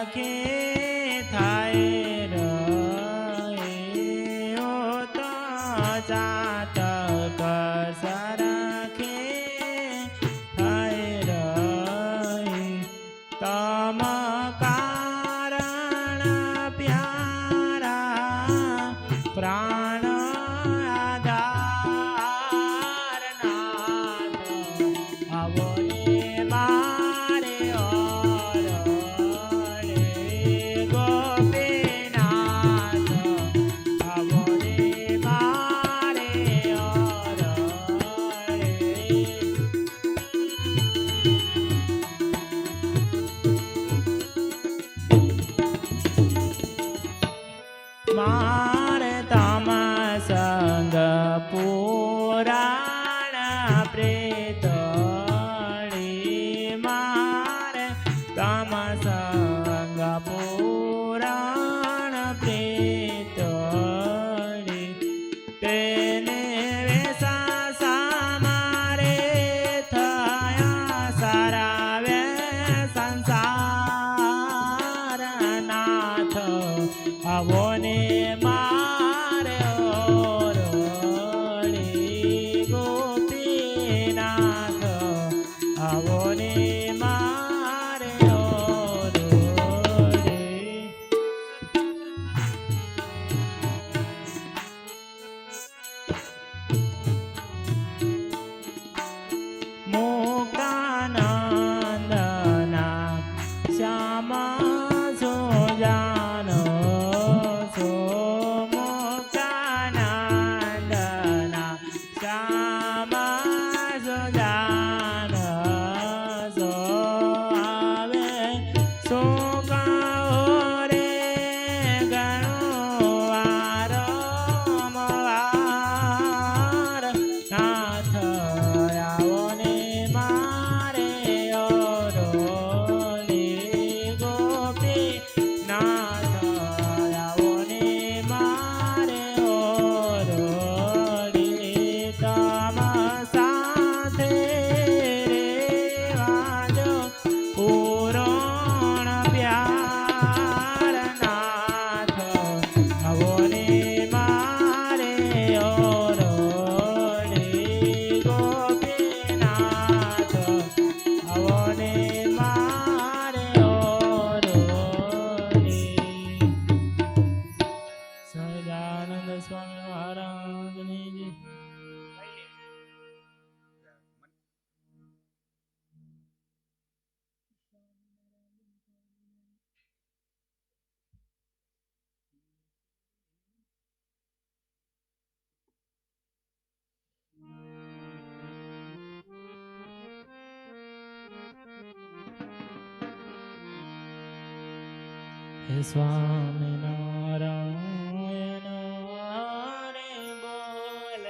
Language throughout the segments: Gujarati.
રાખે થાય રહ્યો તો ચાતક સરખે થાય રહી તમ કારણ પ્યારા પ્રાણ આધાર નાથ આવો ને મારે ઓરડે ગોપીનાથ આવો ને મારે ઓરડે મારે તામા સંગ પુરાણ પ્રેતળી મારે તામા સંગ પુરાણ પ્રેતળી તેને વેસા મારે થયા સારા વે સંસાર નાથ આવો ને મારે ઓરડી ગોપીનાથ આવો ને મારે ઓરડી મુક્તાનંદના શ્યામા સુજાનો સો મુક્તાનંદના શ્યામા સુજાન સો આવે સુકાઓ રે ગણો વારંવાર નાથ આવો ને મારે ઓરડી ગોપીનાથ આવો ને મારે ઓરડી તમ સાથે રેવાજો પૂરણ પ્યાર નાથ આવો ને મારે ઓરડી ગોપીનાથ આવો ને મારે ઓરડી સહજાનંદ સ્વામી મહારાજની જય. હે સ્વામિનારાયણ હરે બોલ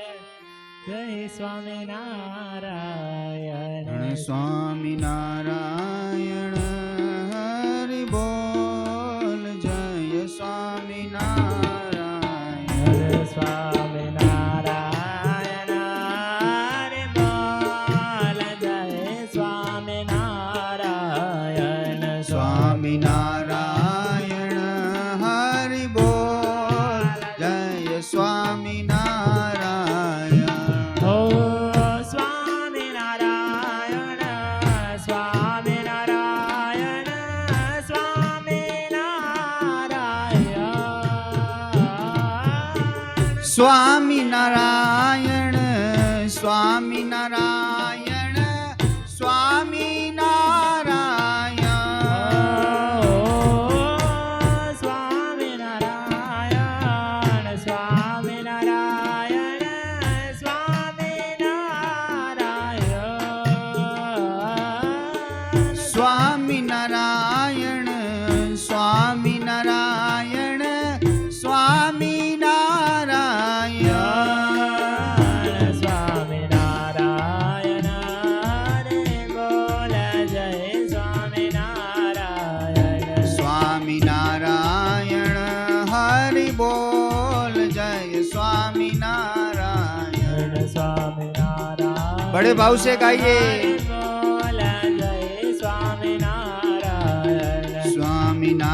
જય સ્વામિનારાયણ સ્વામિનારાયણ હરિ બોલ જય સ્વામિનારાયણ હરે સ્વામિનારાયણ હરે બોલ જય સ્વામિનારાયણ સ્વામિનારાયણ હરિ બોલ જય સ્વામિનારાયણ ઓ સ્વામિનારાયણ સ્વામિનારાયણ સ્વામિનારાયણ સ્વામિનારાયણ સ્વામિનારાયણ સ્વામિનારાયણ સ્વામિનારાયણ સ્વામિનારાયણ સ્વામિનારાયણ સ્વામિનારાયણ સ્વામિનારાયણ સ્વામિનારાયણ સ્વામિનારાયણ રે બોલ જય સ્વામિનારાયણ સ્વામિનારાયણ હરિ બોલ જય સ્વામિનારાયણ સ્વામિનારાયણ बड़े भाव से गाइए बोल जय स्वामिनारायण स्वामिनारायण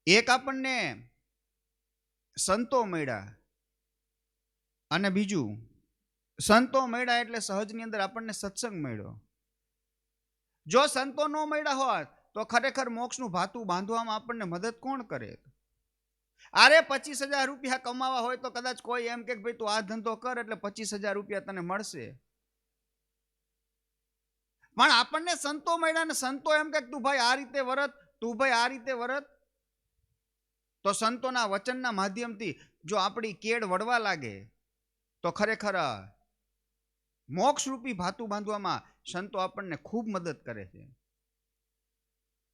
એક આપણને સંતો મળ્યા, અને બીજું સંતો મળ્યા એટલે સહજની અંદર આપણને સત્સંગ મળ્યો. જો સંતો ન મળ્યા હોત તો ખરેખર મોક્ષનું ભાતું બાંધવામાં આપણને મદદ કોણ કરે? અરે 25,000 રૂપિયા કમાવા હોય તો કદાચ કોઈ એમ કે ભાઈ તું આ ધંધો કર એટલે 25,000 રૂપિયા તને મળશે. પણ આપણને સંતો મળ્યા ને સંતો એમ કે તું ભાઈ આ રીતે વરત, તું ભાઈ આ રીતે વરત. તો સંતોના વચનના માધ્યમથી જો આપણી કેડ વળવા લાગે તો ખરેખર મોક્ષ રૂપી ભાતું બાંધવામાં સંતો આપણને ખૂબ મદદ કરે છે.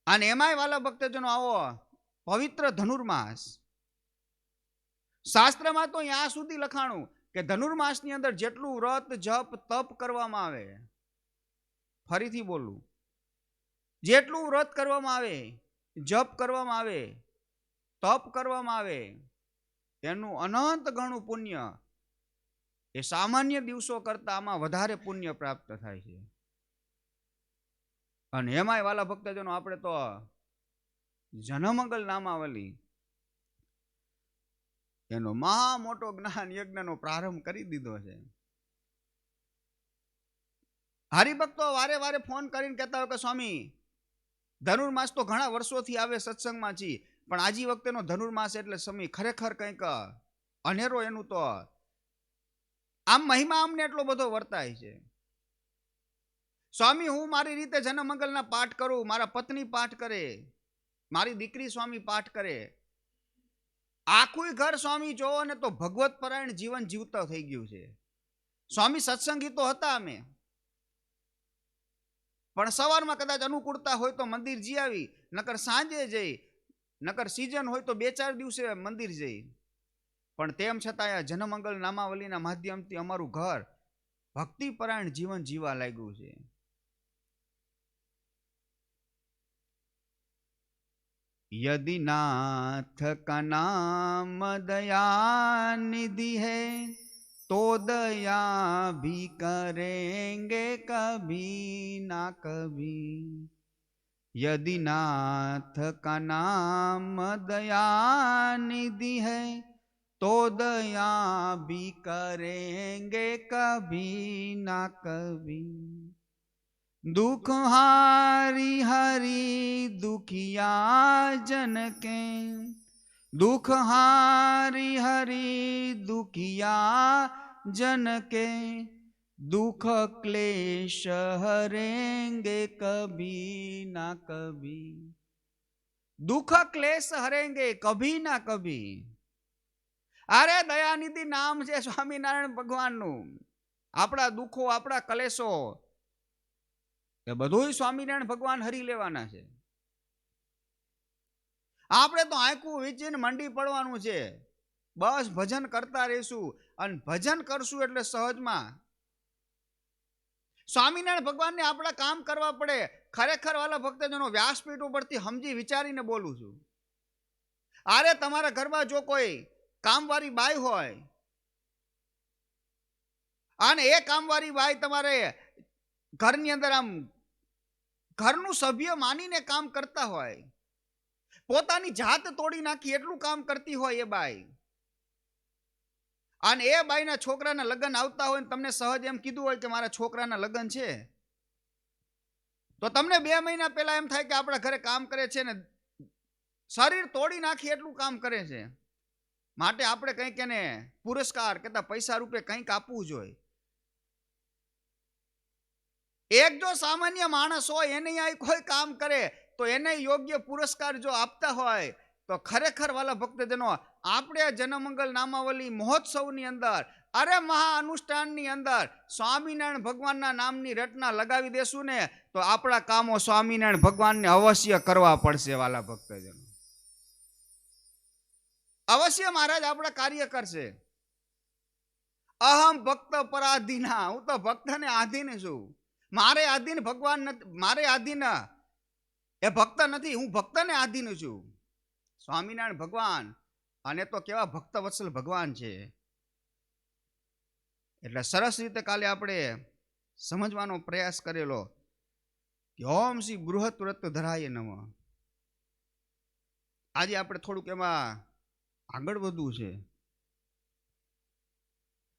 અને એમાંય વાલા ભક્તજનો આવો પવિત્ર ધનુર્માસ, શાસ્ત્રમાં તો ત્યાં સુધી લખાણું કે ધનુર્માસની અંદર જેટલું વ્રત જપ તપ કરવામાં આવે, ફરીથી બોલું, જેટલું વ્રત કરવામાં આવે, જપ કરવામાં આવે, તપ કરવામાં આવે, એનું અનંત ગણું પુણ્ય એ સામાન્ય દિવસો કરતા આમાં વધારે પુણ્ય પ્રાપ્ત થાય છે. અને એમાંય વાલા ભક્તજનો આપણે તો જનમંગલ નામાવલી એનો મહા મોટો જ્ઞાન યજ્ઞનો પ્રારંભ કરી દીધો છે. હરિભક્તો વારે વારે ફોન કરીને કહેતા હોય કે સ્વામી ધનુર્માસ તો ઘણા વર્ષોથી આવે સત્સંગમાં છીએ, પણ આજી વખતેનો ધનુર્માસ એટલે સ્વામી ખરેખર કંઈક અનેરો એનું તો આમ મહિમા અમને એટલો બધો વર્તાય છે. સ્વામી હું મારી રીતે જનમંગલના પાઠ કરું, મારા પત્ની પાઠ કરે, મારી દીકરી સ્વામી પાઠ કરે, આખું ઘર સ્વામી જોવો ને તો ભગવત પરાયણ જીવન જીવતા થઈ ગયું છે. સ્વામી સત્સંગી તો હતા અમે, પણ સવારમાં કદાચ અનુકૂળતા હોય તો મંદિર જઈ આવી, નકર સાંજે જઈ, નકર સીઝન હોય તો 2-4 દિવસે મંદિર જઈ. પણ તેમ છતાં આ જનમંગલ નામાવલીના માધ્યમથી અમારું ઘર ભક્તિપરાયણ જીવન જીવા લાગ્યું છે. यदि नाथ का नाम दया निधि है तो दया भी करेंगे कभी ना कभी. यदि नाथ का नाम दया निधि है तो दया भी करेंगे कभी ना कभी. दुख हारी हरी दुखिया जन के, दुख हारी हरी दुखिया जन के, दुख क्लेश हरेंगे कभी ना कभी. दुख क्लेश हरेंगे कभी ना कभी. अरे दयानिधि नाम છે સ્વામિનારાયણ ભગવાનનું. આપણા દુઃખો આપણા કલેશો એ બધું સ્વામિનારાયણ ભગવાન હરી લેવાના છે. આપણે તો આંખું વીંચીને મંડી પડવાનું છે, બસ ભજન કરતા રહીશું. અને ભજન કરશું એટલે સહજમાં સ્વામિનારાયણ ભગવાનને આપણા કામ કરવા પડે. ખરેખર વાલા ભક્તજનો વ્યાસપીઠ ઉપરથી સમજી વિચારીને બોલું છું. અરે તમારા ઘરમાં જો કોઈ કામવાળી બાઈ હોય અને એ કામવાળી બાઈ તમારે ઘરની અંદર આમ ઘરનું સભ્ય માનીને કામ કરતા હોય, પોતાની જાત તોડી નાખી એટલું કામ કરતી હોય એ બાઈ, અને એ બાઈના છોકરાના લગ્ન આવતા હોય ને તમને સહજ એમ કીધું હોય કે મારા છોકરાના લગ્ન છે, તો તમને 2 મહિના પહેલા એમ થાય કે આપણા ઘરે કામ કરે છે ને શરીર તોડી નાખી એટલું કામ કરે છે, માટે આપણે કંઈક એને પુરસ્કાર કહેતા પૈસા રૂપે કંઈક આપવું જોઈએ. એક જો સામાન્ય માણસ હોય એને આ કોઈ કામ કરે તો એને યોગ્ય પુરસ્કાર જો આપતા હોય તો ખરેખર વાલા ભક્તજનો આપણે જનમંગલ નામાવલી મહોત્સવની અંદર અરે મહા અનુષ્ઠાનની અંદર સ્વામિનારાયણ ભગવાનના નામની રટના લગાવી દેશું ને તો આપણા કામો સ્વામિનારાયણ ભગવાનને અવશ્ય કરવા પડશે. વાલા ભક્તજનો અવશ્ય મહારાજ આપણા કાર્ય કરશે. અહમ ભક્ત પરાધીના, હું તો ભક્તને આધીન છું. મારે આધીન ભગવાન નથી, મારે આધીન એ ભક્ત નથી, હું ભક્તને આધીન છું. સ્વામિનારાયણ ભગવાન અને તો કેવા ભક્ત વત્સલ ભગવાન છે. એટલે સરસ રીતે કાલે આપણે સમજવાનો પ્રયાસ કરેલો કે ઓમ શ્રી બૃહત વ્રત ધરાય નમઃ. આજે આપણે થોડુંક એમાં આગળ વધવું છે.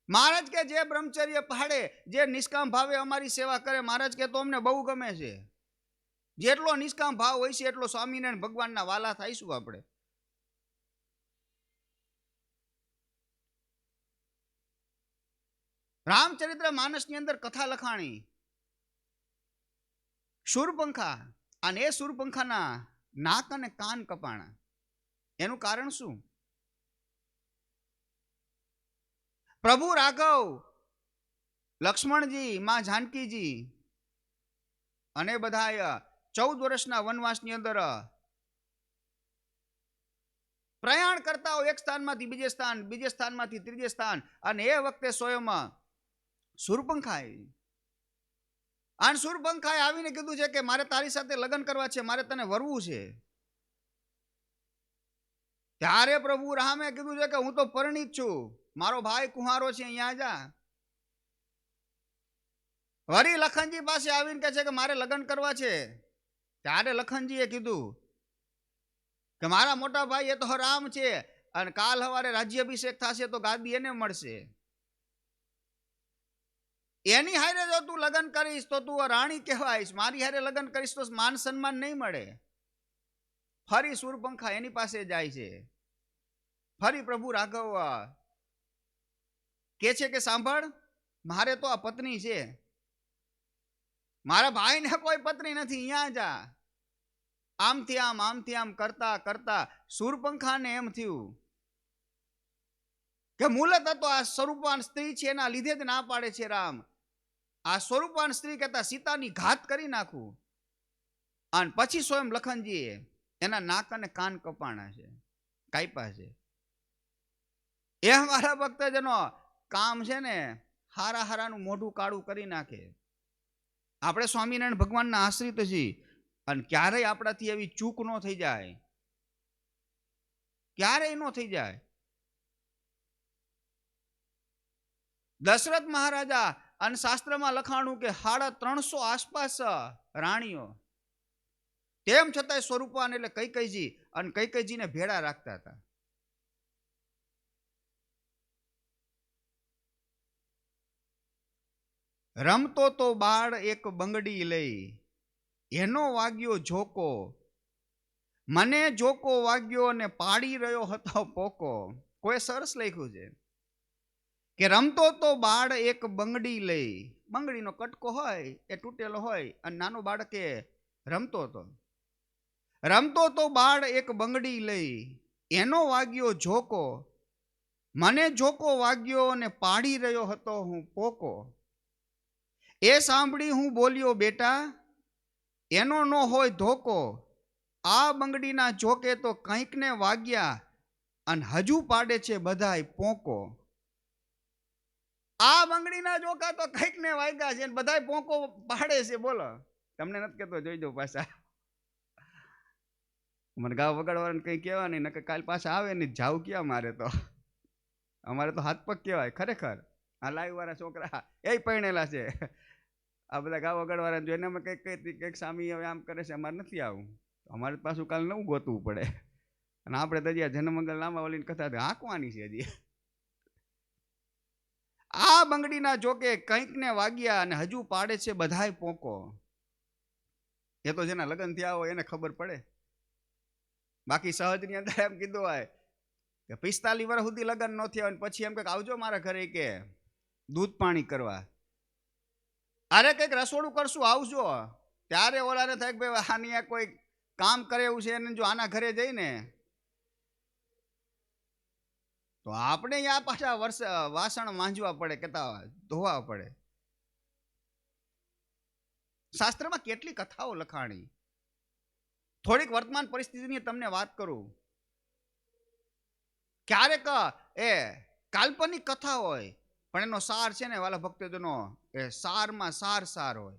મહારાજ કે જે બ્રહ્મચર્ય પાડે, જે નિષ્કામ ભાવે અમારી સેવા કરે, મહારાજ કે તો અમને બહુ ગમે છે. જેટલો નિષ્કામ ભાવ હોય છે એટલો સ્વામિનારાયણ ભગવાનના વાલા થઈશું આપણે. રામચરિત્ર માનસની અંદર કથા લખાણી શૂરપંખા, અને એ શૂરપંખાના નાક અને કાન કપાણા. એનું કારણ શું? પ્રભુ રાઘવ, લક્ષ્મણજી, માં જાનકીજી અને બધા 14 વર્ષના વનવાસની અંદર પ્રયાણ કરતા હોય, એક સ્થાનમાંથી બીજે સ્થાન, બીજે સ્થાનમાંથી ત્રીજે સ્થાન, અને એ વખતે સ્વયં શૂરપંખાએ અને શૂરપંખાએ આવીને કીધું છે કે મારે તારી સાથે લગ્ન કરવા છે, મારે તને વરવું છે. ત્યારે પ્રભુ રામે કીધું છે કે હું તો પરિણીત છું, મારો ભાઈ કુંવારો છે, અહીંયા જા. વરી લખનજી પાસે આવીને કહે છે કે મારે લગ્ન કરવા છે. ત્યારે લખનજીએ કીધું કે મારા મોટા ભાઈ એ તો રામ છે, અને કાલ સવારે રાજ્યાભિષેક થશે તો ગાદી એને મળશે. એની હારે જો તું લગ્ન કરીશ તો તું રાણી કહેવાઈશ, મારી હારે લગ્ન કરીશ તો માન સન્માન નહીં મળે. ફરી શૂરપંખા એની પાસે જાય છે. ફરી પ્રભુ રાઘવ કે છે કે સાંભળ, મારે તો આ પત્ની છે, મારા ભાઈને કોઈ પત્ની નથી, અહીંયા જા. આમથી આમ કરતા કરતા શૂરપંખાને એમ થયું કે મૂલત તો આ સ્વરૂપાન સ્ત્રી છે, એના લીધે જ ના પાડે છે રામ. આ સ્વરૂપાન સ્ત્રી કહેતા સીતાની ઘાત કરી નાખું. અને પછી સ્વયં લખનજીએ એના નાક અને કાન કપાણા છે, કાપ્યા છે. એ મારા ભક્તજનો કામ છે ને, હારા હારાનું મોઢું કાળું કરી નાખે. આપણે સ્વામિનારાયણ ભગવાનના આશ્રિત છીએ, અને ક્યારેય આપણાથી એવી ચૂક ન થઈ જાય, ક્યારેય ન થઈ જાય. દશરથ મહારાજા અને શાસ્ત્રમાં લખાણું કે 350 આસપાસ રાણીઓ, તેમ છતાંય સ્વરૂપાન એટલે કૈકેયજી અને કૈકેયજીને ભેળા રાખતા હતા. રમતો તો બાળ એક બંગડી લઈ, એનો વાગ્યો ઝોકો, મને ઝોકો વાગ્યો અને પાડી રહ્યો હતો પોકો. કોઈ સરસ લખ્યું છે કે રમતો તો બાળ એક બંગડી લઈ, બંગડીનો કટકો હોય એ તૂટેલો હોય, અને નાનો બાળકે રમતો હતો. રમતો તો બાળ એક બંગડી લઈ, એનો વાગ્યો ઝોકો, મને ઝોકો વાગ્યો અને પાડી રહ્યો હતો હું પોકો. એ સાંભળી હું બોલ્યો બેટા, એનો ન હોય ધોકો, આ બંગડીના ઝોકે તો કંઈક ને વાગ્યા, અને હજુ પાડે છે બધાય પોકો. આ બંગડીના ઝોકા તો કંઈક ને વાગ્યા છે, બધાય પોકો પાડે છે. બોલો, તમને નથી કહેતો, જોઈ દો પાછા. મને ગાવ વગાડવાને કઈ કહેવા નહીં, નકર કાલ પાછા આવે ને જાવ ક્યાં. મારે તો અમારે તો હાથ પગ કહેવાય ખરેખર. આ લાઈવ વાળા છોકરા એ પરણેલા છે, આ બધા ગાવ વગાડવાળા જોઈને અમે કંઈક સામી હવે આમ કરે છે, અમારે નથી આવું. અમારે પાછું કાલ નવું ગોતવું પડે, અને આપણે તો જ્યાં જન્મંગલ નામાવલીની કથા હાંકવાની છે હજી. આ બંગડીના જોકે કંઈક ને વાગ્યા, અને હજુ પાડે છે બધાય પોકો. એ તો જેના લગ્ન થયા હોય એને ખબર પડે. બાકી સહજની અંદર એમ કીધું હોય કે 45 વર્ષ સુધી લગ્ન ન થયા હોય, પછી એમ કે આવજો મારા ઘરે કે દૂધ પાણી કરવા, અરે કંઈક રસોડું કરશું આવજો. ત્યારે ઓલાને થાય કે ભાઈ આની કોઈ કામ કરે એવું છે, એને જો આના ઘરે જઈને તો આપણે અહીંયા પાછા વાસણ માંજવા પડે, કેતા ધોવા પડે. શાસ્ત્રમાં કેટલી કથાઓ લખાણી. થોડીક વર્તમાન પરિસ્થિતિની તમને વાત કરું. ક્યારેક એ કાલ્પનિક કથા હોય, પણ એનો સાર છે ને વાલા ભક્તજનો, એ સારમાં સાર હોય.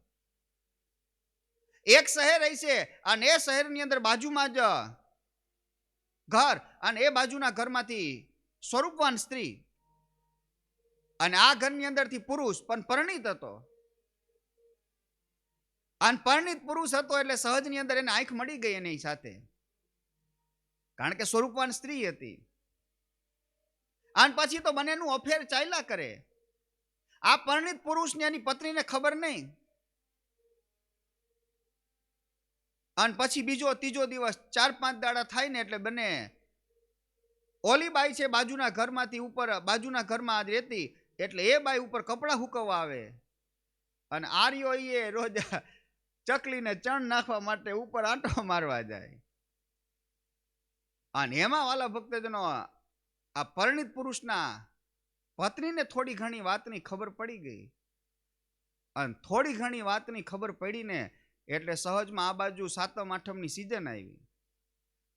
એક શહેર છે, અને એ શહેરની અંદર બાજુમાં જ ઘર, અને એ બાજુના ઘરમાંથી સ્વરૂપવાન સ્ત્રી, અને આ ઘરની અંદરથી પુરુષ પણ પરણિત હતો. અને પરણિત પુરુષ હતો એટલે સહજની અંદર એને આંખ મળી ગઈ એની સાથે. કારણ કે સ્વરૂપવાન સ્ત્રી હતી. અને પછી તો બંનેનું અફેર ચાલ્યા કરે. આ પરણિત પુરુષને એની પત્નીને ખબર નહીં. અને પછી બીજો ત્રીજો દિવસ 4-5 દાડા થાય ને એટલે બંને ઓલી બાઈ છે બાજુના ઘરમાંથી ઉપર, બાજુના ઘરમાં રહેતી, એટલે એ બાઈ ઉપર કપડાં હુકવવા આવે. અને આર્યો એ રોજ ચકલીને ચણ નાખવા માટે ઉપર આંટો મારવા જાય. અને એમાં વાલા ભક્તજનો આ પરણિત પુરુષના પત્નીને થોડી ઘણી વાતની ખબર પડી ગઈ. અને થોડી ઘણી વાતની ખબર પડીને એટલે સહજમાં આ બાજુ 7મ 8મની સિઝન આવી.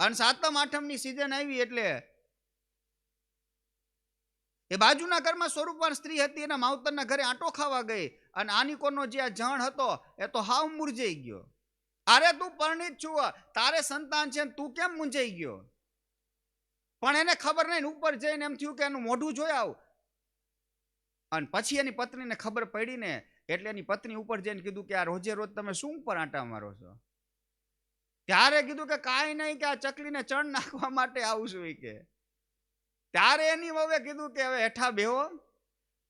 અને 7મ 8મની સિઝન આવી એટલે એ બાજુના ઘરમાં સ્વરૂપવાન સ્ત્રી હતી, એના માવતરના ઘરે આંટો ખાવા ગઈ. અને આનિકોનો જે આ જણ હતો એ તો હાવ મૂંઝાઈ ગયો. અરે તું પરણિત છું, તારે સંતાન છે, તું કેમ મૂંઝાઈ ગયો? પણ એને ખબર નહીં. ઉપર જઈને એમ થયું કે એનું મોઢું જોઈ આવ. અને પછી એની પત્નીને ખબર પડી ને એટલે એની પત્ની ઉપર જઈને કીધું કે આ રોજે રોજ તમે શું ઉપર આંટા મારો છો? ત્યારે કીધું કે કાંઈ નહીં, કે આ ચકલીને ચણ નાખવા માટે આવું છું કે. ત્યારે એની વહુએ કીધું કે હવે હેઠા બેહો,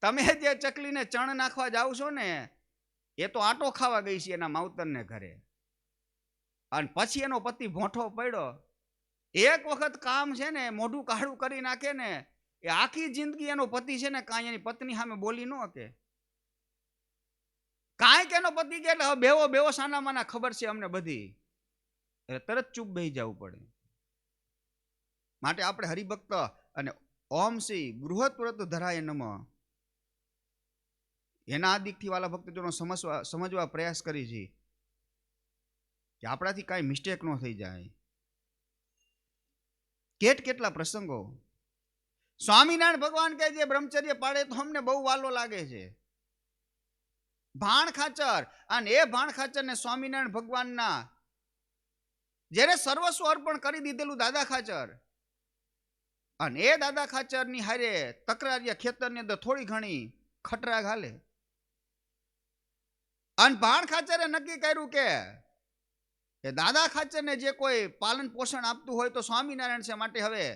તમે જે ચકલીને ચણ નાખવા જાવ છો ને એ તો આંટો ખાવા ગઈ છે એના માવતરને ઘરે. અને પછી એનો પતિ ભોંઠો પડ્યો. એક વખત કામ છે ને મોઢું કાળું કરી નાખે ને એ આખી જિંદગી એનો પતિ છે ને કાંઈ એની પત્ની સામે બોલી ન કે કાંઈ કે એનો પતિ કે એટલે બેવો બેવો સાના માના ખબર છે અમને બધી, એટલે તરત ચૂપ બેહી જવું પડે. માટે આપણે હરિભક્ત અને ઓમ શ્રી બૃહત્વ્રત ધરાય નમઃ એના આદિકથી વાલા ભક્તજનો સમજવા પ્રયાસ કરી છે કે આપણાથી કાંઈ મિસ્ટેક ન થઈ જાય. કેટલા પ્રસંગો સ્વામિનારાયણ ભગવાન કે જે બ્રહ્મચર્ય પાડે તો અમને બહુ વાલો લાગે છે. ભાણ ખાચર, અને એ ભાણ ખાચર ને સ્વામિનારાયણ ભગવાનના જેને સર્વસ્વ અર્પણ કરી દીધેલું દાદા ખાચર, અને એ દાદા ખાચર ની હારે તકરારિયા ખેતર ની અંદર થોડી ઘણી ખટરા ઘાલે. અને ભાણ ખાચરે નક્કી કર્યું કે દાદા ખાચર ને જે કોઈ પાલન પોષણ આપતું હોય તો સ્વામિનારાયણ છે, માટે હવે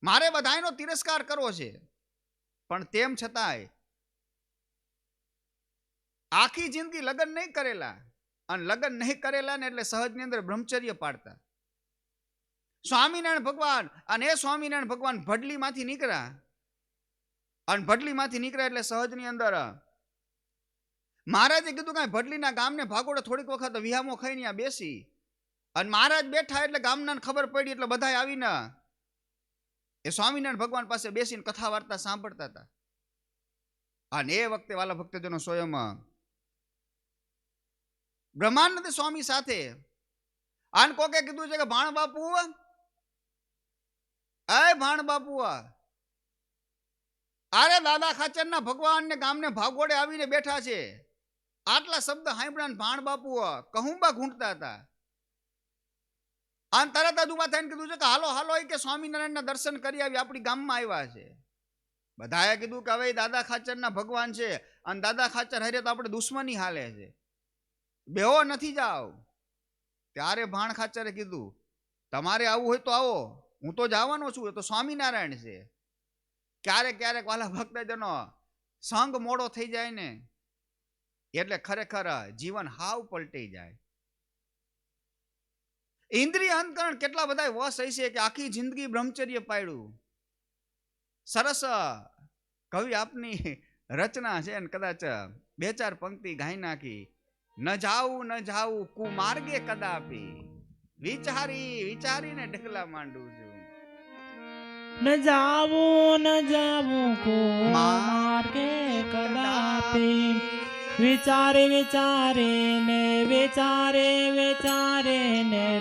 મારે બધાનો તિરસ્કાર કરવો છે. પણ તેમ છતાંય આખી જિંદગી લગ્ન નહીં કરેલા, અને લગ્ન નહીં કરેલા ને એટલે સહજની અંદર બ્રહ્મચર્ય પાડતા સ્વામિનારાયણ ભગવાન. અને એ સ્વામિનારાયણ ભગવાન ભડલીમાંથી નીકળ્યા, અને ભડલીમાંથી નીકળ્યા એટલે સહજની અંદર મહારાજે કીધું કે ભડલીના ગામને ભાગોળે થોડીક વખત વિહામો ખાઈને ત્યાં બેસી. અને મહારાજ બેઠા એટલે ગામના ખબર પડી એટલે બધા આવીને એ સ્વામિનારાયણ ભગવાન પાસે બેસીને કથા વાર્તા સાંભળતા હતા. અને એ વખતે વાલા ભક્તજનો સ્વયં બ્રહ્માનંદ સ્વામી સાથે આન કોકે કીધું છે કે ભાણ બાપુ, એ ભાણ બાપુ, અરે દાદા ખાચરના ભગવાન ને ગામને ભાગોળે આવીને બેઠા છે. આટલા શબ્દ સાંભળ્યા ભાણ બાપુ કહુંબા ઘૂંટતા હતા. અને તરત જ ઉભા થઈને કીધું છે કે હાલો હાલો કે સ્વામિનારાયણના દર્શન કરી આવી, આપણી ગામમાં આવ્યા છે. બધાએ કીધું કે હવે દાદા ખાચરના ભગવાન છે, અને દાદા ખાચર હારે તો આપણે દુશ્મની હાલે છે, બેહો નથી જાવ. ત્યારે ભાણ ખાચરે કીધું તમારે આવું હોય તો આવો, હું તો જવાનો છું, એ તો સ્વામિનારાયણ છે. ક્યારેક ક્યારેક વાલા ભક્તજનો સંગ મોડો થઈ જાય ને એટલે ખરેખર જીવન હાવ પલટી જાય. ઇન્દ્રિય અંતકરણ કેટલા બધા વશ હશે કે આખી જિંદગી બ્રહ્મચર્ય પાડ્યું. સરસ કવિ આપની રચના છે ને કદાચ 2-4 પંક્તિ ગાઈ નાખી. ન જાવું કુમાર્ગે કદાપી, વિચારી વિચારીને ઢગલા માંડું છું. ન જાવું કુમાર્ગે કદાપી, વિચારે વિચારીને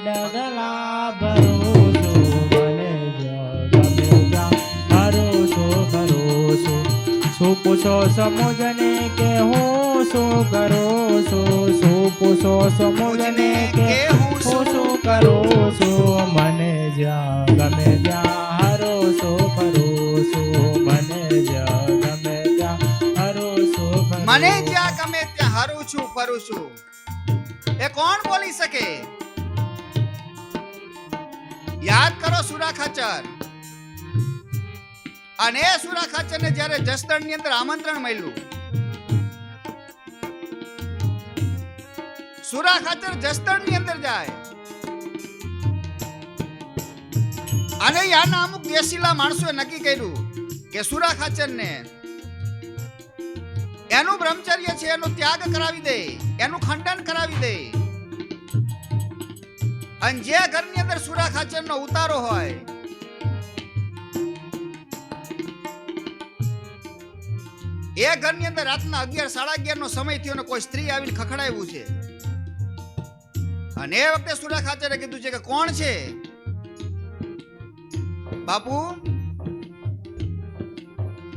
ડગલા ભરું છું. મને ગમે ત્યાં હરું છું. શું પૂછો સમુજને કે હું શું કરું છું? શું પૂછો સમુજને કે હું શું કરું છું? મને જ્યાં ગમે ત્યાં હરું છું. મને જ્યાં ગમે ત્યાં હરું છું. મને જ્યાં ગમે ત્યાં હરું છું ફરું છું. એ કોણ બોલી શકે? યાદ કરો સુરા ખાચર. અને એ સુરા ખાચરને જ્યારે જસદણની અંદર આમંત્રણ મળ્યું, સુરા ખાચર જસદણની અંદર જાય અને યાના અમુક દેશીલા માણસોએ નક્કી કર્યું કે સુરા ખાચરને એનું બ્રહ્મચર્ય છે એનો ત્યાગ કરાવી દે, એનું ખંડન કરાવી દે. અને જે ઘરની અંદર સુરા ખાચરનો ઉતારો હોય એ ઘરની અંદર રાતના 11, 11:30 નો સમય થયો ને કોઈ સ્ત્રી આવીને ખખડાવ્યું છે. અને એ વખતે સુરા ખાચરે કીધું છે કે કોણ છે? બાપુ,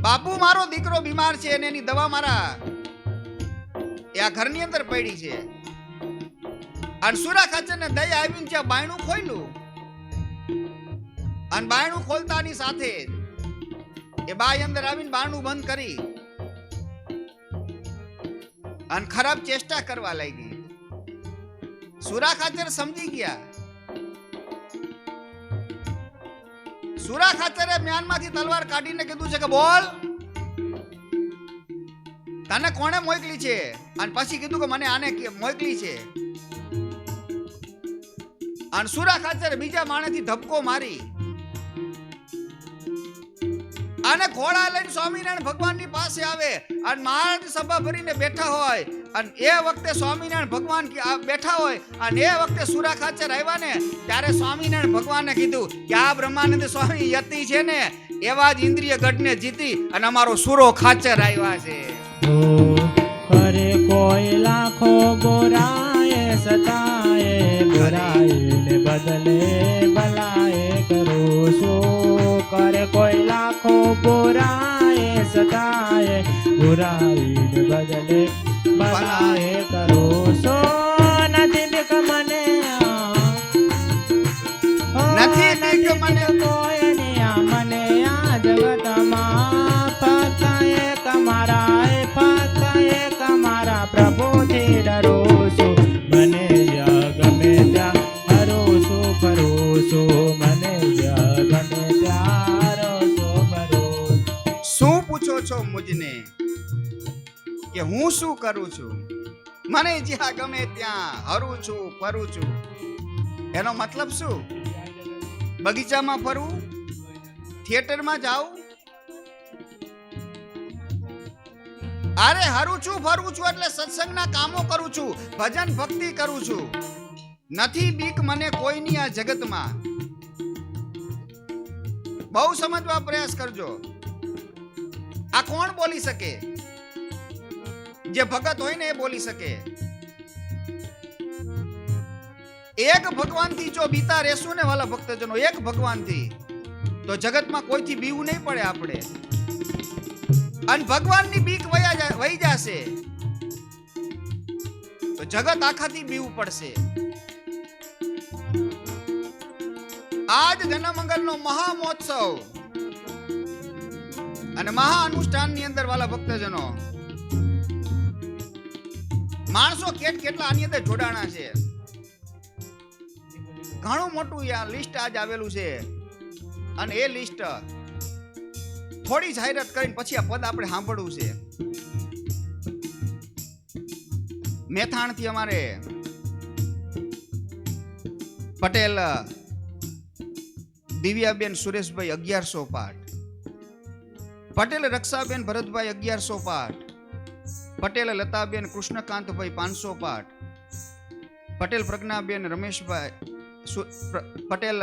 બાપુ મારો દીકરો બીમાર છે અને એની દવા મારા એ આ ઘરની અંદર પડી છે. અને સુરા ખાચરને દયા આવીને જ્યાં બાયણું ખોલ્યું અને બાયણું ખોલતાની સાથે એ બાઈ અંદર આવીને બારણું બંધ કરી અને ખરાબ ચેષ્ટા કરવા લાગી. સુરા ખાચર સમજી ગયા. સુરા ખાચરે મ્યાનમાંથી તલવાર કાઢીને કીધું છે કે બોલ, તને કોણે મોકલી છે? અને પછી કીધું કે મને આને મોકલી છે. અને સુરા ખાચરે બીજા માણસથી ધબકો મારી અને ઘોડા લઈને સ્વામિનારાયણ ભગવાનની પાસે આવે અને મહારાજ સભા ભરીને બેઠા હોય અને એ વખતે સ્વામિનારાયણ ભગવાન બેઠા હોય અને એ વખતે સુરા ખાચર આવ્યા ને ત્યારે સ્વામિનારાયણ ભગવાને કીધું કે આ બ્રહ્માનંદ સ્વામી યતિ છે ને એવા જ ઇન્દ્રિય ગઢને જીતી અને અમારો સુરો ખાચર આવ્યા છે. કરે કોઈ લાખો બોરાએ સતાએ, બુરાઈને બદલે ભલાએ કરું છું. કરે કોઈ લાખો બોરાએ સતાએ, બુરાઈને બદલે ભલાએ કરું છું. નથી બીક મને, નથી બીક મને કોઈની આ મને આ જગતમાં ફક્ત એક મારા પ્રભુથી ડરું છું. મને ગમે ત્યાં હરું છું ફરું છું, મને ગમે ત્યાં હરું છું ફરું. શું પૂછો છો મુજને કે હું શું કરું છું? મને જ્યાં ગમે ત્યાં હરું છું ફરું છું. એનો મતલબ શું? બગીચામાં ફરવું, થિયેટરમાં જાઉં? અરે હરું છું ફરું છું એટલે સત્સંગના કામો કરું છું, ભજન ભક્તિ કરું છું. નથી બીક મને કોઈની આ જગતમાં. બહુ સમજવા પ્રયાસ કરજો. આ કોણ બોલી શકે? જે ભગત હોય ને એ બોલી શકે. એક ભગવાનથી જો બીતા રહેશું ને વાલા ભક્તજનો, એક ભગવાનથી, તો જગતમાં કોઈથી બીવું નહીં પડે આપણે. અને ભગવાનની બીક વહી જશે તો જગત આખાથી બીવું પડશે. આજ જનમંગલનો મહામહોત્સવ અને મહા અનુષ્ઠાનની અંદર વાલા ભક્તજનો, માણસો કેટલા આની અંદર જોડાણા છે. ઘણું મોટું લિસ્ટ આજ આવેલું છે. અને એ લિસ્ટ થોડી જાહેરાત કરીને પછી આ પદ આપણે સાંભળવું છે. મેથાણથી અમારે પટેલ દિવ્યાબેન સુરેશભાઈ 1100 પાઠ, પટેલ રક્ષાબેન ભરતભાઈ 1100 પાઠ, પટેલ લતાબેન કૃષ્ણકાંતભાઈ 500 પાઠ, પટેલ પ્રજ્ઞાબેન રમેશભાઈ પટેલ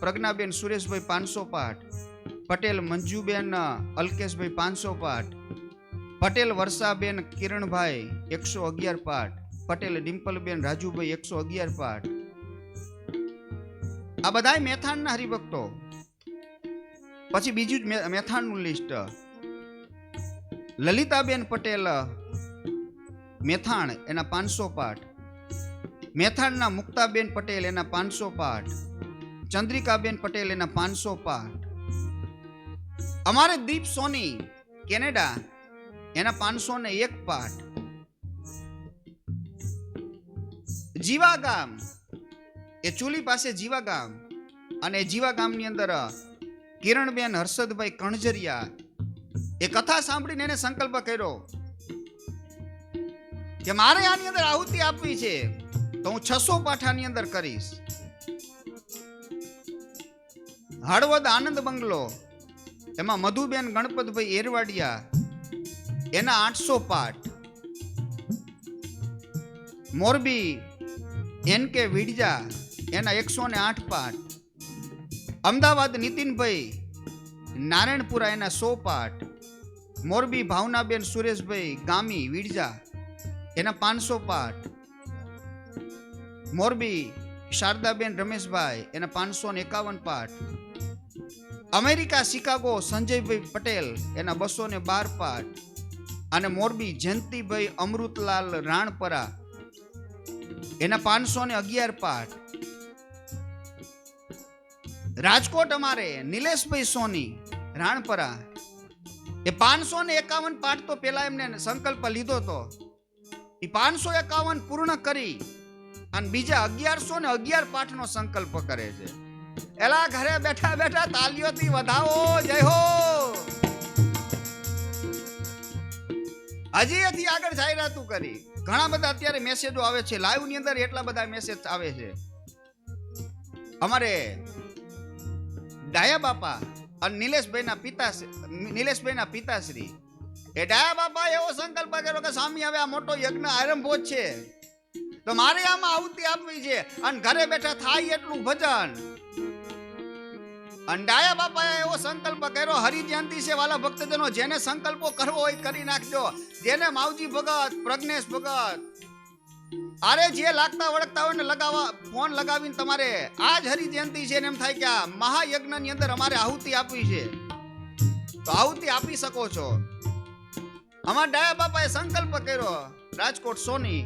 પ્રજ્ઞાબેન સુરેશભાઈ 500 પાઠ, પટેલ મંજુબેન અલ્કેશભાઈ 500 પાઠ, પટેલ વર્ષાબેન કિરણભાઈ 111 પાઠ, પટેલ ડિમ્પલબેન રાજુભાઈ 111 પાઠ. આ બધા મેથાણના હરિભક્તો. પછી બીજું મેથાણનું લિસ્ટ, લલિતાબેન પટેલ મેથાણ એના 500 પાઠ, મેથાણના મુક્તાબેન પટેલ એના 500 પાઠ, ચંદ્રિકાબેન પટેલ એના 500 પાઠ, અમારે દીપ સોની કેનેડા એના 501 પાઠ, જીવા ગામ એ ચૂલી પાસે જીવા ગામ અને જીવા ગામની અંદર કિરણબેન હર્ષદભાઈ કણજરિયા એ કથા સાંભળીને એને સંકલ્પ કર્યો કે મારે આની અંદર આહુતિ આપવી છે તો હું 600 પાઠાની અંદર કરીશ. હળવદ આનંદ બંગલો એમાં મધુબેન ગણપતભાઈ એરવાડિયા એના 800 પાઠ, મોરબી NK વિડજા એના 108 પાઠ, અમદાવાદ નીતિનભાઈ નારાયણપુરા એના 100 પાઠ, મોરબી ભાવનાબેન સુરેશભાઈ ગામી વિડજા એના 500 પાઠ, મોરબી શારદાબેન રમેશભાઈ એના 551 પાઠ, અમેરિકા શિકાગો સંજયભાઈ પટેલ એના 212 પાઠ, અને મોરબી જયંતિભાઈ અમૃતલાલ રાણપરા એના 511 પાઠ, રાજકોટ અમારે નિલેશભાઈ સોની રાણપરા એ 551 પાઠ તો પેલા એમને સંકલ્પ લીધો તો એ 551 પૂર્ણ કરી અને બીજા 1111 પાઠનો સંકલ્પ કરે છે. એલા ઘરે બેઠા બેઠા તાલીઓથી વધાવો, જય હો. હજી એથી આગળ જાહેરાતું કરી. ઘણા બધા અત્યારે મેસેજો આવે છે લાઈવ ની અંદર, એટલા બધા મેસેજ આવે છે. અમારે ડાયા બાપા અને નિલેશભાઈના પિતાશ્રી એ ડાયા બાપા એવો સંકલ્પ કર્યો કે સ્વામી હવે આ મોટો યજ્ઞ આરંભો જ છે તો મારે આમાં આહુતિ આપવી છે અને ઘરે બેઠા થાય એટલું ભજન. અને ડાયા બાપાએ એવો સંકલ્પ કર્યો, હરિજયંતિ છે વાલા ભક્તજનો, જેને સંકલ્પો કરવો હોય કરી નાખજો. જેને માવજી ભગત, પ્રજ્ઞેશ ભગત, અરે જે લાગતા વળગતા હોય ને લગાવવા ફોન લગાવીને તમારે આજ હરિજયંતિ છે ને એમ થાય કે આ મહાયજ્ઞ ની અંદર અમારે આહુતિ આપવી છે તો આહુતિ આપી શકો છો. અમારા ડાયા બાપાએ સંકલ્પ કર્યો રાજકોટ સોની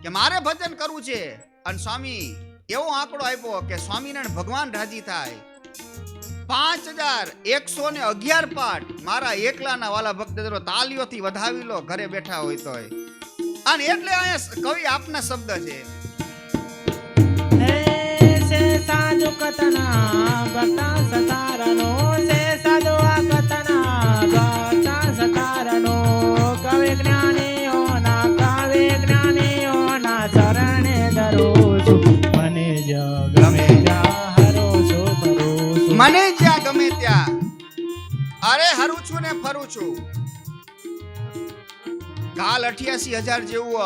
કે મારે ભજન કરવું છે અને સ્વામી એવો આંકડો આપ્યો કે સ્વામિનારાયણ ભગવાન રાજી થાય. 5111 પાઠ મારા એકલાના વાલા ભક્તજનો તાલીઓથી વધાવી લો ઘરે બેઠા હોય તોય. અને એટલે અહીંયા કવિ આપના શબ્દ છે, સે સાધુ કથના ભક્તા સતારનો, સે સાધુ આ કથના ભક્તા સતારનો, કવિ જ્ઞાનીઓના શરણે ધરો છું, મને ગમે ત્યાં હરો છો ભરો છો. મને જ્યાં ગમે ત્યાં અરે હરું છું ને ફરું છું. કાલ 88,000 જેવું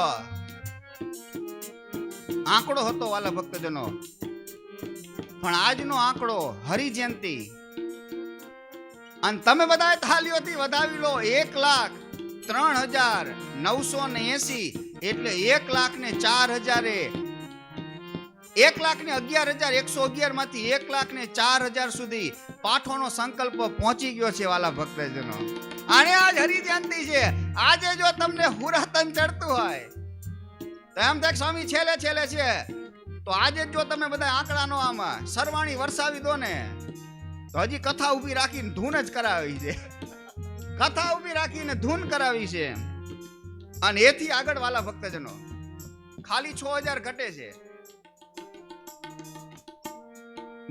આંકડો હતો વાલા ભક્તજનો, પણ આજનો આંકડો હરિજયંતિ અને તમે બધા થાલીઓથી વધાવી લો 1,03,980 એટલે 1,04,000 1,11,111 માંથી 1,04,000 સુધી પાઠોનો સંકલ્પ પહોંચી ગયો છે વાલા ભક્તજનો. અને આજ હરિજયંતિ છે. આજે જો તમને હુરાતન ચડતું હોય તો એમ થાય સ્વામી છેલ્લે છે તો આજે જો તમે બધા આંકડાનો આમાં સરવાણી વરસાવી દો ને તો હજી કથા ઊભી રાખીને ધૂન જ કરાવી છે. કથા ઊભી રાખીને ધૂન કરાવી છે. અને એથી આગળ વાલા ભક્તજનો ખાલી 6,000 ઘટે છે.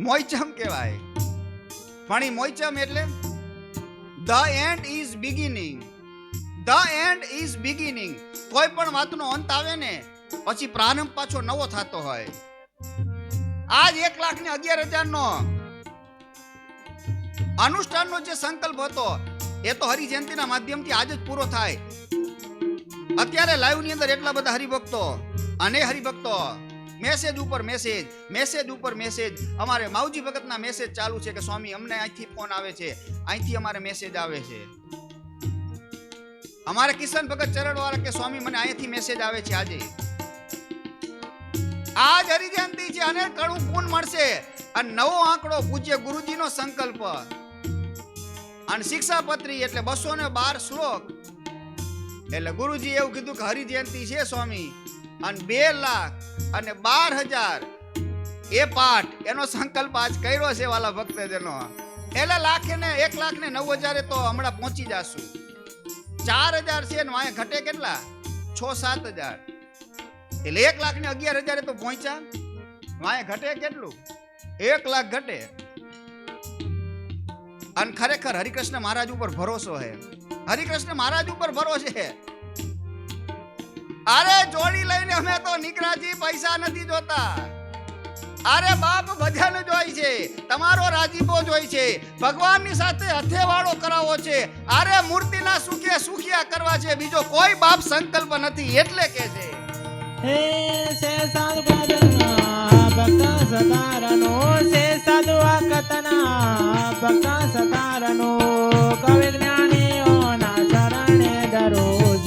મોઈચમ કહેવાય. પણ એ મોઈચમ એટલે The end is beginning. The end is beginning. કોઈ પણ વાતનો અંત આવે ને પછી પ્રારંભ પાછો નવો થતો હોય. આજ 1,11,000 નો અનુષ્ઠાનનો જે સંકલ્પ હતો એ તો હરિજયંતિના માધ્યમથી આજ જ પૂરો થાય. અત્યારે લાઈવ ની અંદર એટલા બધા હરિભક્તો અને હરિભક્તો મેસેજ ઉપર મેસેજ અમારે માવજી ભગતના મેસેજ ચાલુ છે કે સ્વામી અમને અહીંથી ફોન આવે છે, અહીંથી અમારે મેસેજ આવે છે. અમારે કિશન ભગત ચરણવાળા કે સ્વામી મને અહીંથી મેસેજ આવે છે. આજ હરિજયંતિ છે અને કણું પૂન મળશે. અને નવો આંકડો પૂજ્ય ગુરુજીનો સંકલ્પ અને શિક્ષાપત્રી એટલે 212 શ્લોક એટલે ગુરુજી એવું કીધું કે હરિજયંતિ છે સ્વામી અને 2,12,000 એ પાઠ એનો સંકલ્પ આજ કર્યો છે વાલા ભક્તજનો. એટલે 1,09,000 તો હમણાં પહોંચી જાશું. 4,000 છે ને વાંહે ઘટે કેટલા 6-7,000 એટલે 1,11,000 તો પહોંચ્યા. વાંહે ઘટે કેટલું 1 લાખ ઘટે. અને ખરેખર હરિકૃષ્ણ મહારાજ ઉપર ભરોસો છે. હરિકૃષ્ણ મહારાજ ઉપર ભરોસો છે. અરે જોડી લઈને અમે તો નીકળાજી, પૈસા નથી જોતા. અરે બાપ ભજન જોઈ છે, તમારો રાજીપો જોઈ છે, ભગવાનની સાથે હથેવાળો કરાવો છે. અરે મૂર્તિના સુખે સુખિયા કરવા છે, બીજો કોઈ બાપ સંકલ્પ નથી. એટલે કે છે હે સે સાધુ ભજનના ભક્ત સતારનો, સે સાધુ કતના ભક્ત સતારનો, કવિ જ્ઞાનીઓના ચરણે દરરોજ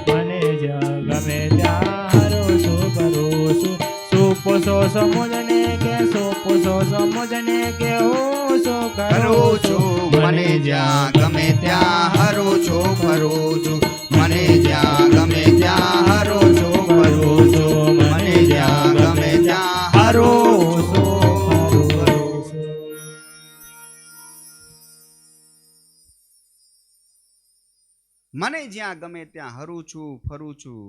મને ગમે ત્યાં હરોસો ભરોસો. સોપોસો સમુજને કે સોપોસો સમુજને કે હું સો કરું છું, મને જ્યાં ગમે ત્યાં હરો છો ફરો છું. મને જ્યાં ગમે ત્યાં હરો છો ફરો છું. મને જ્યાં ગમે ત્યાં હરો છો ફરો છું. મને જ્યાં ગમે ત્યાં હરું છું ફરું છું.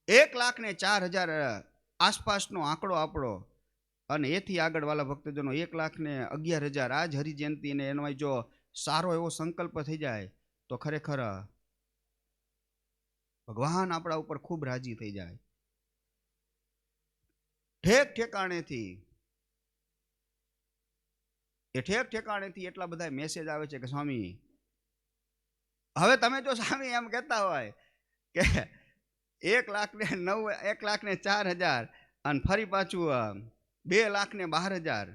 1,04,000 આસપાસનો આંકડો આપણો. અને એથી આગળ વાલા ભક્તજનો 1,11,000. આજ હરિજયંતિ ને એનો જો સારો એવો સંકલ્પ થઈ જાય તો ખરેખર ભગવાન આપણા ઉપર ખૂબ રાજી થઈ જાય. ઠેક ઠેકાણેથી એટલા બધા મેસેજ આવે છે કે સ્વામી, હવે તમે જો સ્વામી એમ કહેતા હોય કે 1,04,000 અને ફરી પાછું 2,12,000,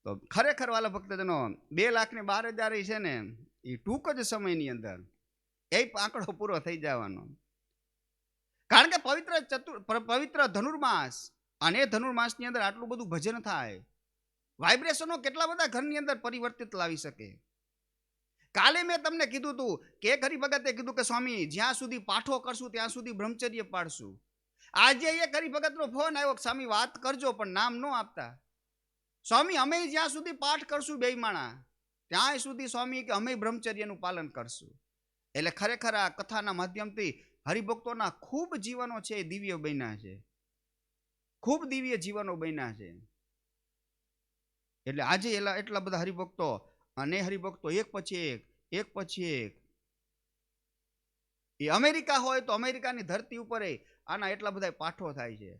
તો ખરેખર વાલા ભક્તજનો 2,12,000 છે ને એ ટૂંક જ સમયની અંદર એ આંકડો પૂરો થઈ જવાનો. કારણ કે પવિત્ર ધનુર્માસ, અને એ ધનુર્માસની અંદર આટલું બધું ભજન થાય, વાઇબ્રેશનો કેટલા બધા ઘરની અંદર પરિવર્તિત લાવી શકે. કાલે મેં તમને કીધું હતું કે એક હરિભગતે કીધું કે સ્વામી જ્યાં સુધી પાઠો કરશું ત્યાં સુધી બ્રહ્મચર્ય પાડશું. આજે એક હરિભગતનો ફોન આવ્યો, સ્વામી વાત કરજો પણ નામ ન આપતા. સ્વામી અમે જ્યાં સુધી પાઠ કરશું બે માણા ત્યાં સુધી સ્વામી કે અમે બ્રહ્મચર્યનું પાલન કરશું. એટલે ખરેખર આ કથાના માધ્યમથી હરિભક્તોના ખૂબ જીવનો છે દિવ્ય બન્યા છે, ખૂબ દિવ્ય જીવનો બન્યા છે. એટલે આજે એટલા બધા હરિભક્તો, અને હરિભક્તો એક પછી એક. એ અમેરિકા હોય તો અમેરિકાની ધરતી ઉપર આના એટલા બધા પાઠો થાય છે.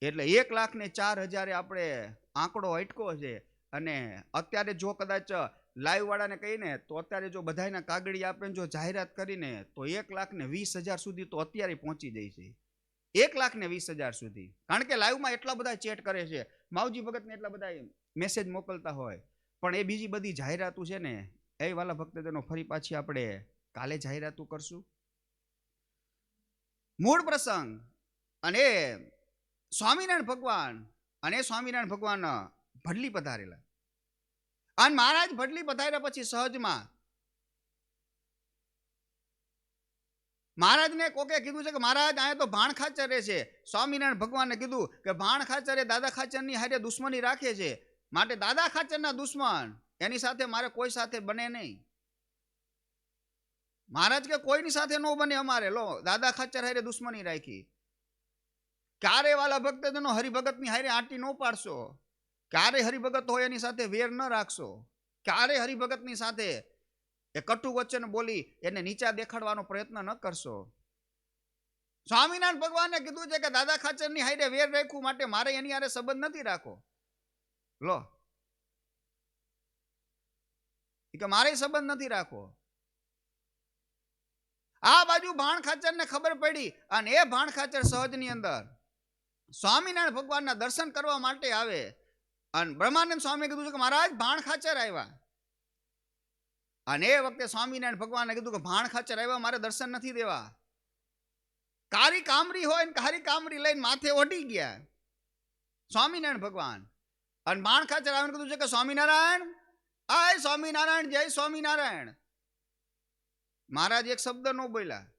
એટલે 1,04,000 આપણે આંકડો અટકો છે. અને અત્યારે જો કદાચ લાઈવ વાળાને કહીને તો અત્યારે જો બધાના કાગળી આપે જો જાહેરાત કરીને તો 1,20,000 સુધી તો અત્યારે પહોંચી જાય છે. 1,20,000 સુધી. કારણ કે લાઈવમાં એટલા બધા ચેટ કરે છે, માવજી ભગતને એટલા બધા મેસેજ મોકલતા હોય. પણ એ બીજી બધી જાહેરાતો છે ને એ વાલા ભક્તજનો ફરી પાછી આપણે કાલે જાહેરાતો કરશું. મૂળ પ્રસંગ અને સ્વામિનારાયણ ભગવાન ભડલી પધારેલા. અને મહારાજ ભડલી પધાર્યા પછી સહજમાં મહારાજને કોકે કીધું છે કે મહારાજ અહીંયા તો ભાણ ખાચર રહે છે. સ્વામિનારાયણ ભગવાનને કીધું કે ભાણ ખાચર એ દાદા ખાચરની હારે દુશ્મની રાખે છે, માટે દાદા ખાચરના દુશ્મન એની સાથે મારે કોઈ સાથે બને નહીં. મહારાજ કે કોઈની સાથે ન બને અમારે. લો દાદા ખાચર હારે દુશ્મની રાખી. ક્યારે વાલા ભક્તજનો હરિભગતની હારે આંટી ન પાડશો, ક્યારે હરિભગત હોય એની સાથે વેર ન રાખશો, ક્યારે હરિભગતની સાથે એ કટુ વચન બોલી એને નીચા દેખાડવાનો પ્રયત્ન ન કરશો. સ્વામિનારાયણ ભગવાને કીધું છે કે દાદા ખાચરની હારે વેર રાખવું, માટે મારે એની હારે સંબંધ નથી રાખો. લો કે મારે સંબંધ નથી રાખો. આ બાજુ ભાણ ખાચરને ખબર પડી અને એ ભાણ ખાચર સહજની અંદર સ્વામિનારાયણ ભગવાનના દર્શન કરવા માટે આવે. અને બ્રહ્માનંદ સ્વામી કીધું છે કે મહારાજ ભાણ ખાચર આવ્યા. અને એ વખતે સ્વામિનારાયણ ભગવાને કીધું કે ભાણ ખાચર આવ્યા, મારે દર્શન નથી દેવા. કારી કામરી હોય ને કારી કામરી લઈને માથે ઓઢી ગયા સ્વામિનારાયણ ભગવાન. અને ભાણ ખાચર આવીને કીધું છે કે સ્વામિનારાયણ, આય સ્વામિનારાયણ, જય સ્વામિનારાયણ. મહારાજ એક શબ્દ ન બોલ્યા.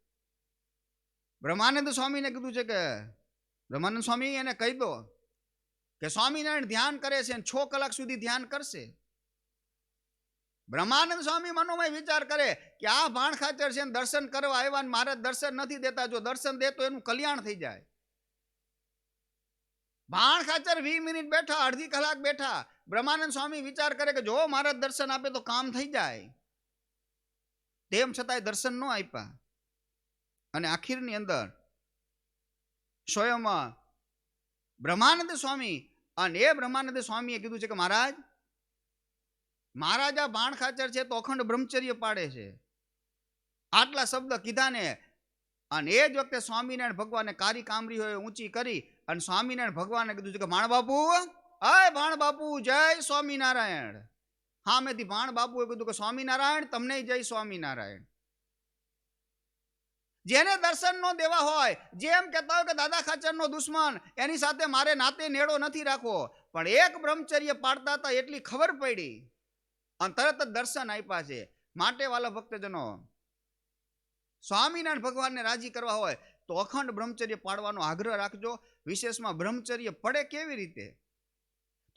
બ્રહ્માનંદ સ્વામીને કીધું છે કે બ્રહ્માનંદ સ્વામી એને કહી દો કે સ્વામિનારાયણ ધ્યાન કરે છે 6 કલાક સુધી ધ્યાન કરશે. બ્રહ્માનંદ સ્વામી મનોમય વિચાર કરે કે આ ભાણ ખાચર છે દર્શન કરવા આવ્યા, મહારાજ દર્શન નથી દેતા. જો દર્શન દે તો એનું કલ્યાણ થઈ જાય. ભાણ ખાચર 20 મિનિટ બેઠા, અડધી કલાક બેઠા. બ્રહ્માનંદ સ્વામી વિચાર કરે કે જો મહારાજ દર્શન આપે તો કામ થઈ જાય, તેમ છતાંય દર્શન ન આપ્યા. અને આખીરની અંદર સ્વયં બ્રહ્માનંદ સ્વામી, અને એ બ્રહ્માનંદ સ્વામીએ કીધું છે કે મહારાજ આ ભાણ ખાચર છે તો અખંડ બ્રહ્મચર્ય પાડે છે. આટલા શબ્દ કીધા ને, અને એ જ વખતે સ્વામિનારાયણ ભગવાને કારી કામરી હોય ઊંચી કરી અને સ્વામિનારાયણ ભગવાને કીધું છે કે ભાણ બાપુ, અય ભાણ બાપુ, જય સ્વામિનારાયણ. હા, મેથી ભાણ બાપુએ કીધું કે સ્વામિનારાયણ તમને જય સ્વામિનારાયણ. જેને દર્શન નો દેવા હોય, જેમ કહેતા હોય કે દાદા ખાચર નો દુશ્મન, એની સાથે મારે નાતે નેડો નથી રાખવો, પણ એક બ્રહ્મચર્ય પાડતા હતા એટલી ખબર પડી અને તરત જ દર્શન આપ્યા છે. માટે વાલા ભક્તજનો, સ્વામિનારાયણ ભગવાનને રાજી કરવા હોય તો અખંડ બ્રહ્મચર્ય પાડવાનો આગ્રહ રાખજો. વિશેષમાં બ્રહ્મચર્ય પડે કેવી રીતે?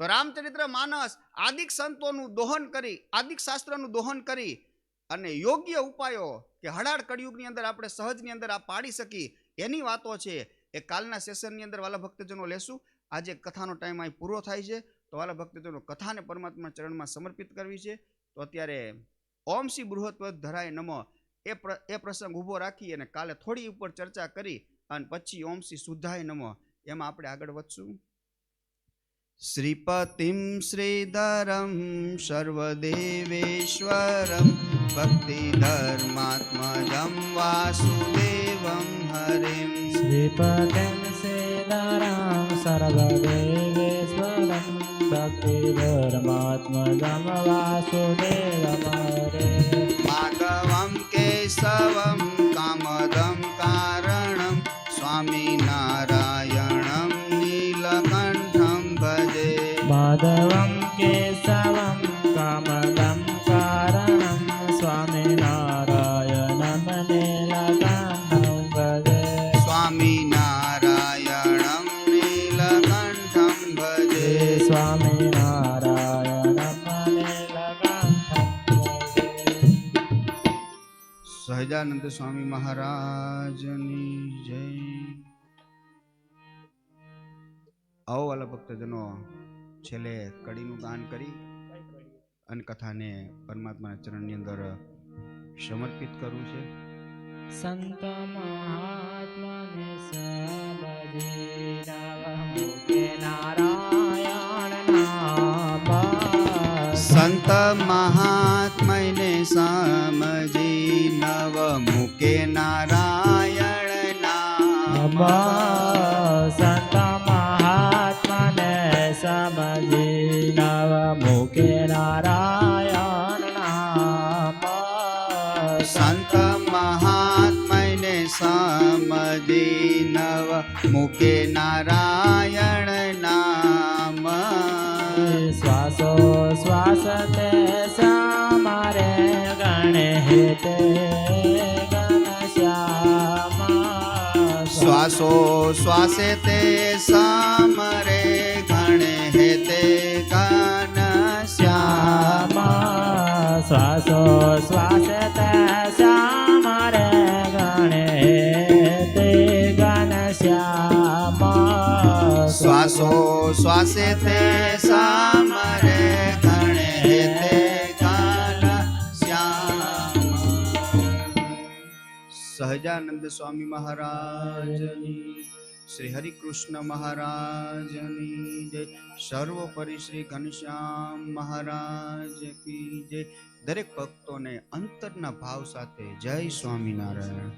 તો રામચરિત્ર માનસ આદિક સંતોનું દોહન કરી, આદિક શાસ્ત્રનું દોહન કરી અને યોગ્ય ઉપાયો કે હડાળ કળિયુગની અંદર આપણે સહજની અંદર આ પાડી શકી એની વાતો છે. એ કાલના સેશનની અંદર વાલા ભક્તજનો લેશું. આજે કથાનો ટાઈમ અહીં પૂરો થાય છે, તો વાલા ભક્તજનો કથાને પરમાત્મા ચરણમાં સમર્પિત કરવી છે. તો અત્યારે ઓમ શ્રી બૃહત્વદ ધરાય નમઃ એ પ્રસંગ ઊભો રાખી અને કાલે થોડી ઉપર ચર્ચા કરી અને પછી ઓમ શ્રી શુદ્ધાય નમઃ એમાં આપણે આગળ વધશું. શ્રીપતિમ શ્રીધરમ સર્વદેવેશ્વરમ ભક્તિધર્માત્મજં વાસુદેવં હરિમ. શ્રીપતિમ શ્રીધરમ સર્વદેવેશ્વરમ ભક્તિધર્માત્મજં વાસુદેવં હરિમ. માધવં કેશવં કામદં કારણં સ્વામિનારાયણં નીલકંઠં ભજે. માધવં કેશવં કામદં કારણં સ્વામિનારાયણં નીલકંઠં ભજે. સ્વામિનારાયણં નીલકંઠં ભજે. સ્વામિનારાયણં નીલકંઠં ભજે. સહજાનંદ સ્વામી મહારાજની જય. આવો વાલા ભક્તજનો, છેલ્લે કડીનું ગાન કરી અને કથાને પરમાત્માના ચરણની અંદર સમર્પિત કરવું છે. સંત મહાત્માને સમજી નવમુખે નારાયણ નામ. સંત મહાત્મયને સમજી નવમુખે નારાયણ નામ. સંત મહાત્માને સમજી નવમુખે નારાયણ નામ. સંત મહાત્મયને સમજી નવમુખે નારાયણ નામ. શ્વાસો શ્વાસ તે સામારે ગણે હેતે ઘનશ્યામા. શ્વાસો શ્વાસે તે સામરે ગણે હેતે ઘનશ્યામા. શ્વાસો શ્વાસ તે સામારે ગણે હેતે ઘનશ્યામા. શ્વાસો શ્વાસે તે સામરે ગણે હેતે ઘનશ્યામા. સહજાનંદ સ્વામી મહારાજની, શ્રી હરિકૃષ્ણ મહારાજની જય. સર્વોપરી શ્રી ઘનશ્યામ મહારાજ કી જય. દરેક ભક્તોને અંતરના ભાવ સાથે જય સ્વામિનારાયણ.